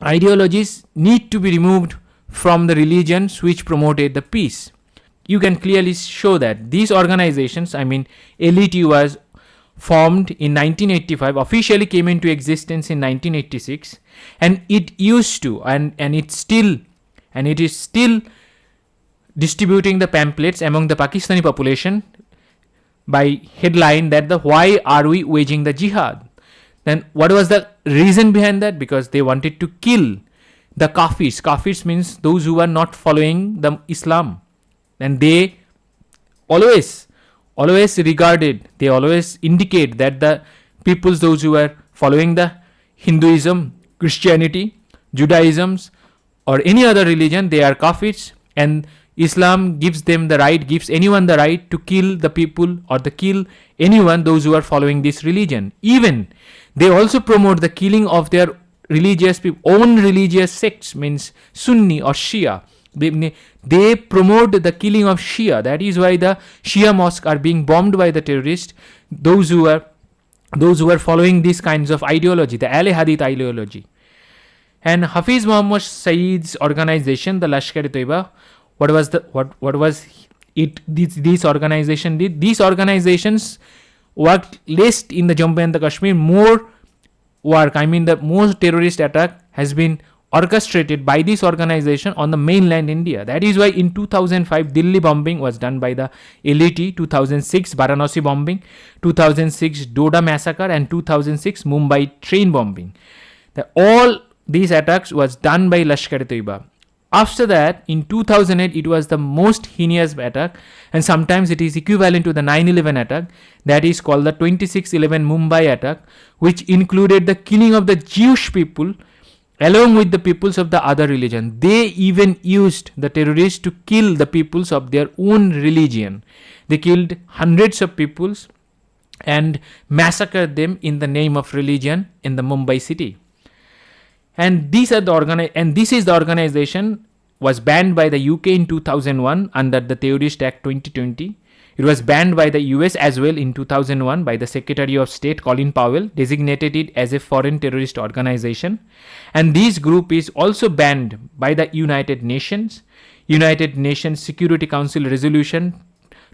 A: ideologies need to be removed from the religions which promoted the peace. You can clearly show that these organizations, LET was formed in 1985, officially came into existence in 1986, and it used to, and it is still distributing the pamphlets among the Pakistani population by headline that why are we waging the jihad? Then what was the reason behind that? Because they wanted to kill the kafirs. Kafirs means those who are not following the Islam. And they always indicate that the peoples, those who are following the Hinduism, Christianity, Judaism, or any other religion, they are kafirs, and Islam gives anyone the right to kill the people or to kill anyone, those who are following this religion. Even they also promote the killing of their own religious sects, means Sunni or Shia. They promote the killing of Shia. That is why the Shia mosques are being bombed by the terrorists. Those who are following these kinds of ideology, the Ahle Hadith ideology. And Hafiz Muhammad Saeed's organization, the Lashkar-e-Toiba, what was it? This organization did. These organizations worked less in the Jammu and the Kashmir. More work, the most terrorist attack has been orchestrated by this organization on the mainland India. That is why in 2005 Delhi bombing was done by the LET, 2006 Varanasi bombing, 2006 Doda massacre, and 2006 Mumbai train bombing. All these attacks was done by Lashkar-e-Toiba. After that, in 2008, it was the most heinous attack, and sometimes it is equivalent to the 9/11 attack, that is called the 26/11 Mumbai attack, which included the killing of the Jewish people along with the peoples of the other religion. They even used the terrorists to kill the peoples of their own religion. They killed hundreds of peoples and massacred them in the name of religion in the Mumbai city. And this is the organization was banned by the UK in 2001 under the Terrorist Act 2020. It was banned by the US as well in 2001 by the Secretary of State Colin Powell, designated it as a foreign terrorist organization. And this group is also banned by the United Nations Security Council Resolution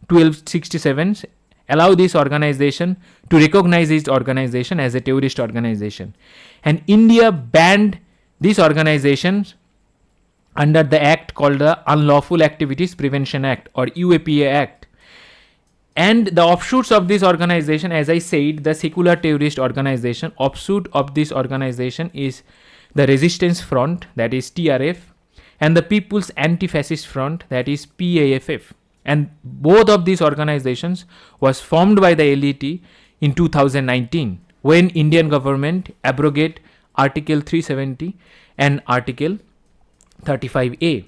A: 1267 allow this organization to recognize this organization as a terrorist organization. And India banned these organizations under the act called the Unlawful Activities Prevention Act, or UAPA Act. And the offshoots of this organization, as I said, the secular terrorist organization, offshoot of this organization is the Resistance Front, that is TRF, and the People's Anti-Fascist Front, that is PAFF. And both of these organizations was formed by the LET in 2019 when Indian government abrogate Article 370 and Article 35A.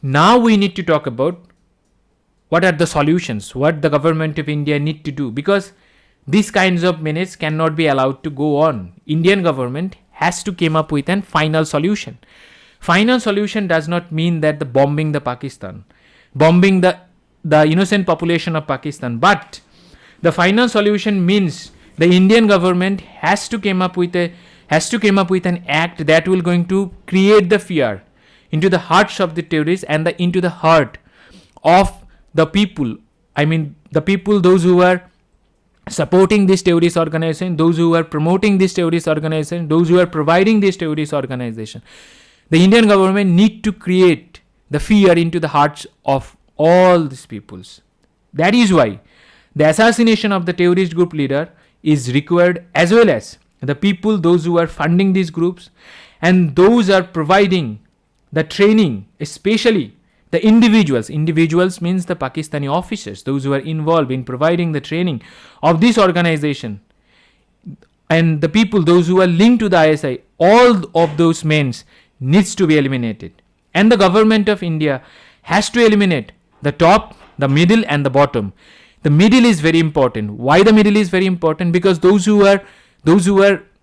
A: Now we need to talk about what are the solutions, what the government of India need to do, because these kinds of menace cannot be allowed to go on. Indian government has to come up with a final solution. Final solution does not mean that the bombing the Pakistan, bombing the innocent population of Pakistan, but the final solution means the Indian government has to come up with an act that will going to create the fear into the hearts of the terrorists and into the heart of the people. I mean, the people, those who are supporting this terrorist organization, those who are promoting this terrorist organization, those who are providing this terrorist organization. The Indian government need to create the fear into the hearts of all these peoples. That is why the assassination of the terrorist group leader is required, as well as the people, those who are funding these groups and those are providing the training, especially the individuals. Individuals means the Pakistani officers, those who are involved in providing the training of this organization, and the people, those who are linked to the ISI. All of those men needs to be eliminated, and the government of India has to eliminate the top, the middle and the bottom. The middle is very important. Why the middle is very important? Because those who are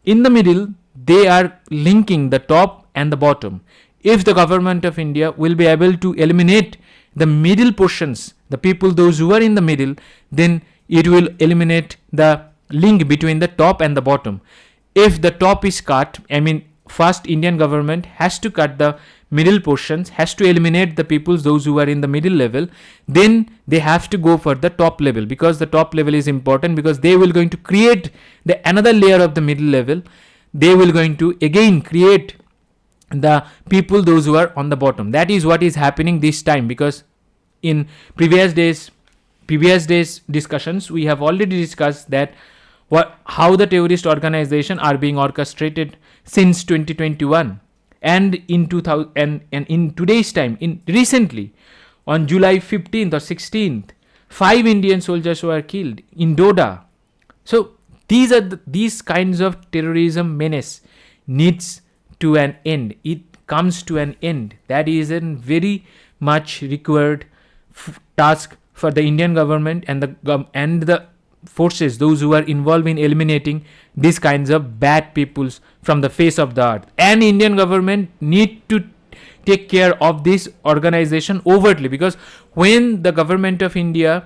A: in the middle, they are linking the top and the bottom. If the government of India will be able to eliminate the middle portions, the people, those who are in the middle, then it will eliminate the link between the top and the bottom. If the top is cut, I mean, first Indian government has to cut the middle portions, has to eliminate the people, those who are in the middle level, then they have to go for the top level, because the top level is important, because they will going to create the another layer of the middle level. They will going to again create the people, those who are on the bottom. That is what is happening this time, because in previous days discussions we have already discussed that how the terrorist organization are being orchestrated since 2021, and in 2000 and in today's time, in recently on July 15th or 16th, 5 Indian soldiers were killed in Doda. So these kinds of terrorism menace needs to an end. It comes to an end. That is a very much required task for the Indian government and the forces, those who are involved in eliminating these kinds of bad peoples from the face of the earth. And Indian government need to take care of this organization overtly, because when the government of India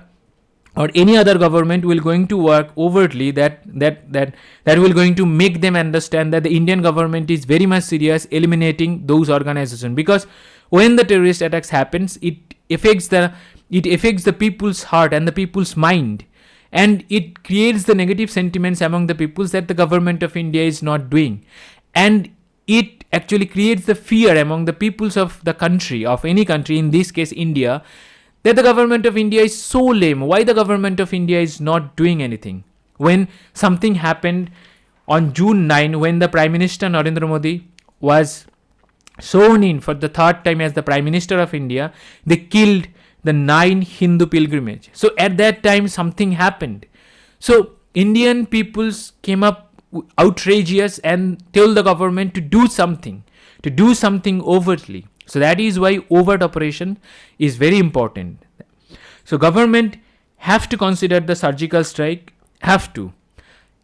A: or any other government will going to work overtly, that will going to make them understand that the Indian government is very much serious eliminating those organizations. Because when the terrorist attacks happens, it affects the people's heart and the people's mind, and it creates the negative sentiments among the peoples that the government of India is not doing, and it actually creates the fear among the peoples of the country, of any country, in this case India, that the government of India is so lame. Why the government of India is not doing anything? When something happened on June 9, when the Prime Minister Narendra Modi was sworn in for the third time as the Prime Minister of India, they killed the 9 Hindu pilgrimage. So at that time something happened. So Indian peoples came up outrageous and told the government to do something overtly. So that is why overt operation is very important. So government have to consider the surgical strike, have to.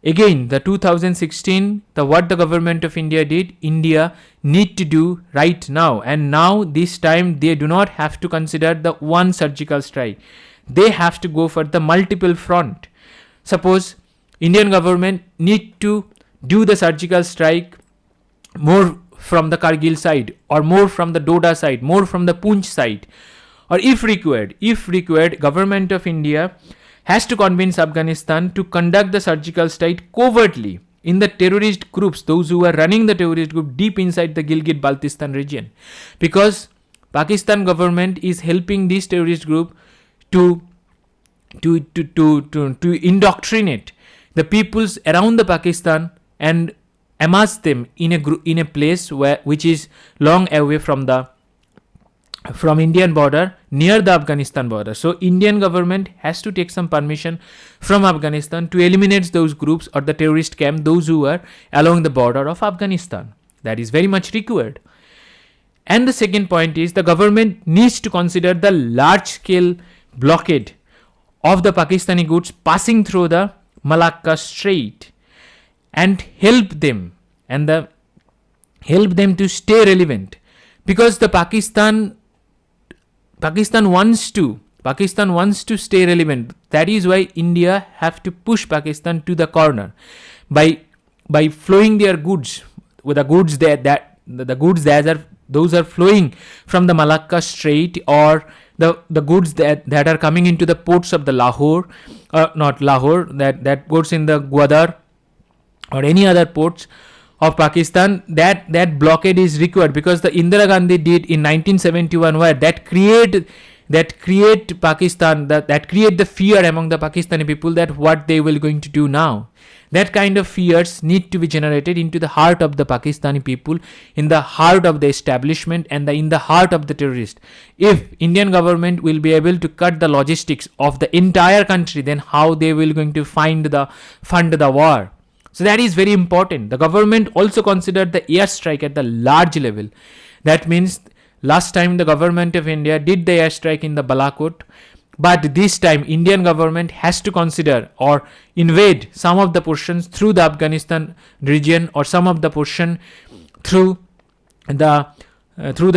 A: Again, the 2016, what the government of India did, India need to do right now. And now this time they do not have to consider the one surgical strike. They have to go for the multiple front. Suppose Indian government need to do the surgical strike more from the Kargil side, or more from the Doda side, more from the Poonch side, or if required, government of India has to convince Afghanistan to conduct the surgical strike covertly in the terrorist groups, those who are running the terrorist group deep inside the Gilgit-Baltistan region, because Pakistan government is helping this terrorist group to indoctrinate the peoples around the Pakistan and amass them in a place which is long away from Indian border, near the Afghanistan border. So Indian government has to take some permission from Afghanistan to eliminate those groups or the terrorist camp, those who are along the border of Afghanistan. That is very much required. And the second point is the government needs to consider the large scale blockade of the Pakistani goods passing through the Malacca Strait, and help them to stay relevant, because the Pakistan wants to stay relevant. That is why India have to push Pakistan to the corner by flowing their goods, with the goods that the goods those are flowing from the Malacca Strait, or the goods that are coming into the ports of the Lahore, not Lahore, that ports in the Gwadar or any other ports of Pakistan, that blockade is required, because the Indira Gandhi did in 1971 where that create Pakistan, that create the fear among the Pakistani people that what they will going to do now. That kind of fears need to be generated into the heart of the Pakistani people, in the heart of the establishment, and in the heart of the terrorist. If Indian government will be able to cut the logistics of the entire country, then how they will going to fund the war? So that is very important. The government also considered the airstrike at the large level. That means last time the government of India did the airstrike in the Balakot, but this time Indian government has to consider or invade some of the portions through the Afghanistan region, or some of the portion through the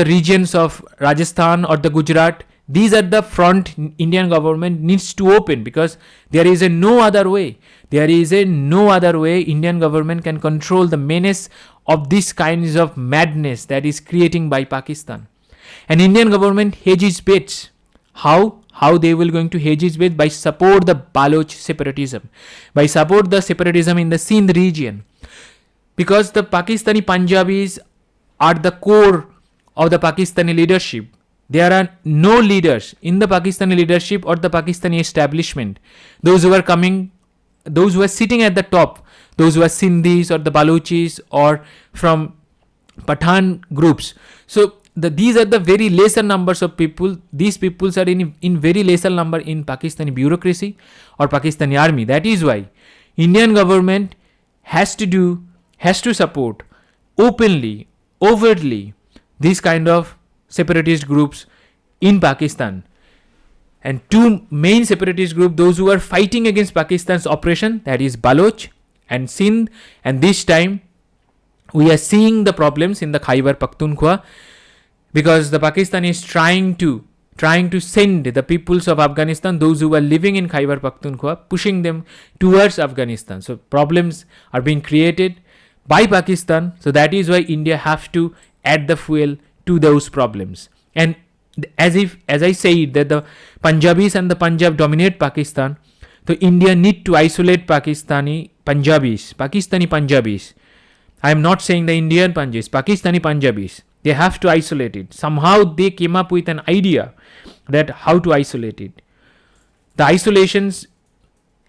A: regions of Rajasthan or the Gujarat. These are the front Indian government needs to open, because there is no other way. Indian government can control the menace of these kinds of madness that is creating by Pakistan. And Indian government hedges bets. How they will going to hedge its bets? By support the Baloch separatism, by support the separatism in the Sindh region, because the Pakistani Punjabis are the core of the Pakistani leadership. There are no leaders in the Pakistani leadership or the Pakistani establishment. Those who are sitting at the top, those who are Sindhis or the Balochis or from Pathan groups. So these are the very lesser numbers of people. These peoples are in very lesser number in Pakistani bureaucracy or Pakistani army. That is why Indian government has to support openly, overtly these kind of separatist groups in Pakistan. And two main separatist groups, those who are fighting against Pakistan's operation, that is Baloch and Sindh. And this time we are seeing the problems in the Khyber Pakhtunkhwa, because the Pakistan is trying to send the peoples of Afghanistan, those who are living in Khyber Pakhtunkhwa, pushing them towards Afghanistan. So problems are being created by Pakistan. So that is why India have to add the fuel to those problems. And as I said that the Punjabis and the Punjab dominate Pakistan, so India need to isolate Pakistani Punjabis. I am not saying the Indian Punjabis, Pakistani Punjabis. They have to isolate it. Somehow they came up with an idea that how to isolate it. The isolations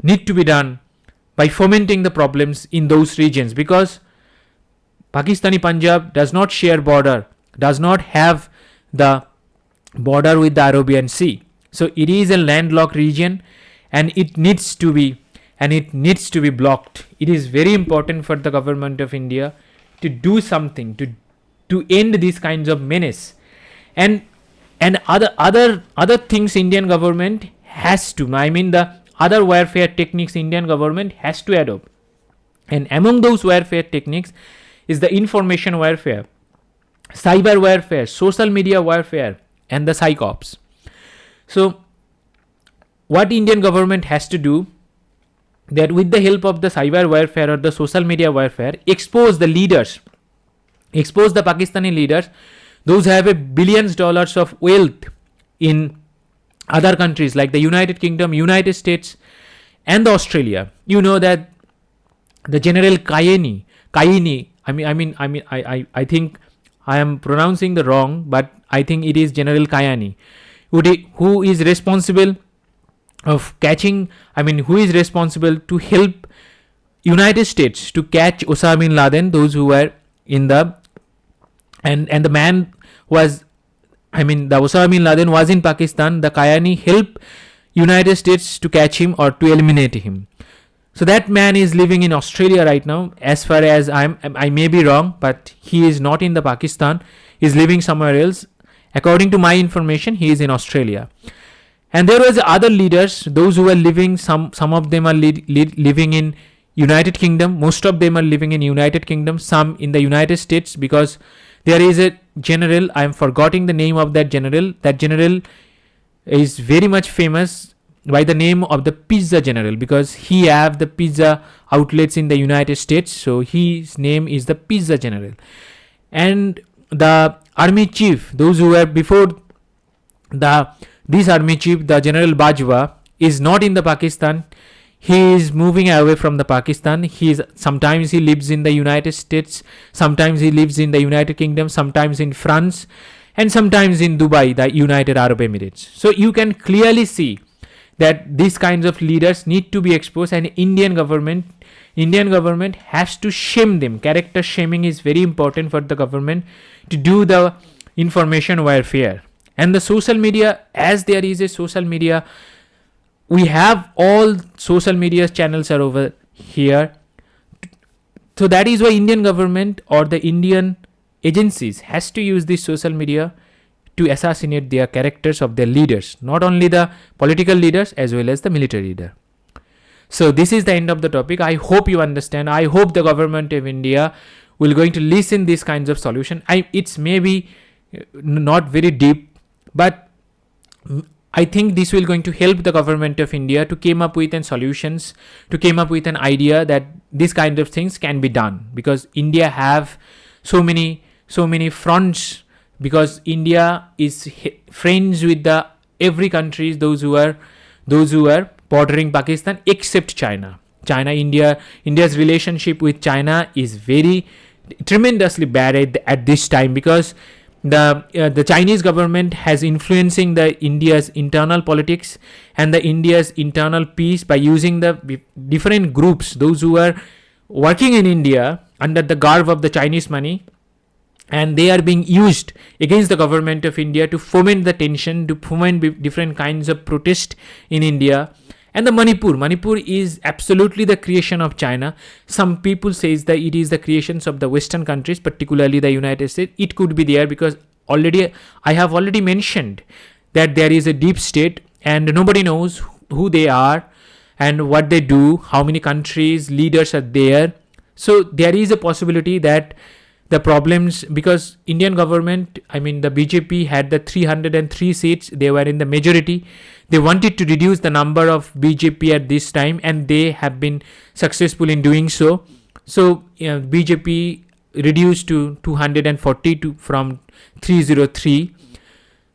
A: need to be done by fomenting the problems in those regions, because Pakistani Punjab does not share border, does not have the border with the Arabian Sea. So it is a landlocked region, and it needs to be blocked. It is very important for the government of India to do something to end these kinds of menace, and other things Indian government has to, the other warfare techniques Indian government has to adopt. And among those warfare techniques is the information warfare, cyber warfare, social media warfare, and the psychops. So what Indian government has to do, that with the help of the cyber warfare or the social media warfare, expose the Pakistani leaders, those who have billions dollars of wealth in other countries like the United Kingdom, United States, and Australia. You know that the General Kayani, I think I am pronouncing the wrong, but I think it is General Kayani, who is responsible to help United States to catch Osama bin Laden, those who were in the, and the man was, the Osama bin Laden was in Pakistan. The Kayani helped United States to catch him or to eliminate him. So that man is living in Australia right now. As far as I may be wrong, but he is not in the Pakistan. He is living somewhere else. According to my information, he is in Australia. And there was other leaders, those who are living, some of them are living in United Kingdom. Most of them are living in United Kingdom. Some in the United States, because there is a general, I am forgetting the name of that general. That general is very much famous by the name of the Pizza General, because he have the pizza outlets in the United States. So his name is the Pizza General. and the army chief, those who were before this army chief, the General Bajwa, is not in the Pakistan. He is moving away from the Pakistan. Sometimes he lives in the United States, sometimes he lives in the United Kingdom, sometimes in France, and sometimes in Dubai, the United Arab Emirates. So you can clearly see that these kinds of leaders need to be exposed, and Indian government has to shame them. Character shaming is very important for the government to do the information warfare. And the social media, as there is a social media, we have all social media channels are over here. So that is why Indian government or the Indian agencies has to use this social media to assassinate their characters of their leaders, not only the political leaders as well as the military leader. So this is the end of the topic. I hope you understand. I hope the government of India will going to listen these kinds of solution. It's maybe not very deep, but I think this will going to help the government of India to come up with solutions, to come up with an idea that these kind of things can be done, because India have so many fronts, because India is friends with the every countries, those who are bordering Pakistan except China. India's relationship with China is very tremendously bad at this time, because the Chinese government has influencing the India's internal politics and the India's internal peace by using the different groups, those who are working in India under the garb of the Chinese money, and they are being used against the government of India to foment the tension, to foment different kinds of protest in India. And the Manipur is absolutely the creation of China. Some people says that it is the creations of the Western countries, particularly the United States. It could be there because I have already mentioned that there is a deep state and nobody knows who they are and what they do, how many countries, leaders are there. So there is a possibility that the problems, because Indian government, the BJP had the 303 seats, they were in the majority. They wanted to reduce the number of BJP at this time, and they have been successful in doing so. So BJP reduced to 242 from 303.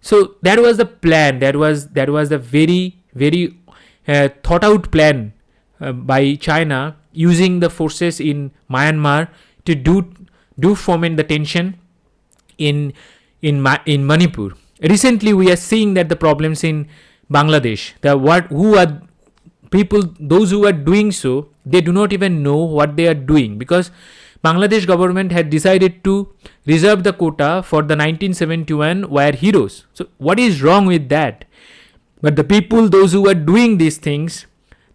A: So that was the plan. That was the very thought out plan by China, using the forces in Myanmar to do foment the tension in Manipur. Recently, we are seeing that the problems in Bangladesh, those who are doing so, they do not even know what they are doing, because Bangladesh government had decided to reserve the quota for the 1971 were heroes. So what is wrong with that? But the people, those who are doing these things,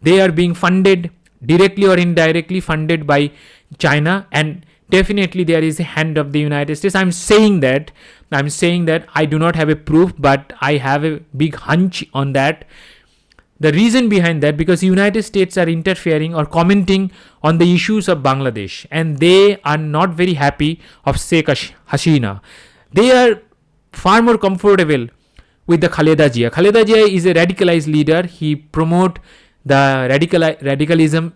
A: they are being funded directly or indirectly, funded by China, and definitely there is a hand of the United States. I'm saying that I do not have a proof, but I have a big hunch on that. The reason behind that, because United States are interfering or commenting on the issues of Bangladesh, and they are not very happy of Sheikh Hasina. They are far more comfortable with the Khaleda Zia. Khaleda Zia is a radicalized leader. He promote the radicalism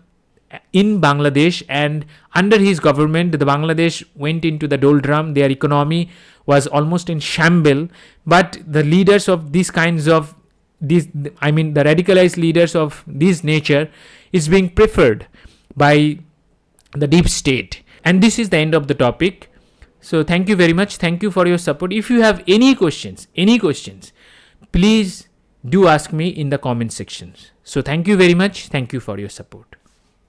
A: in Bangladesh, and under his government, the Bangladesh went into the doldrum. Their economy was almost in shambles. But the leaders of these kinds of the radicalized leaders of this nature is being preferred by the deep state. And this is the end of the topic. So thank you very much. Thank you for your support. If you have any questions, please do ask me in the comment sections. So thank you very much. Thank you for your support.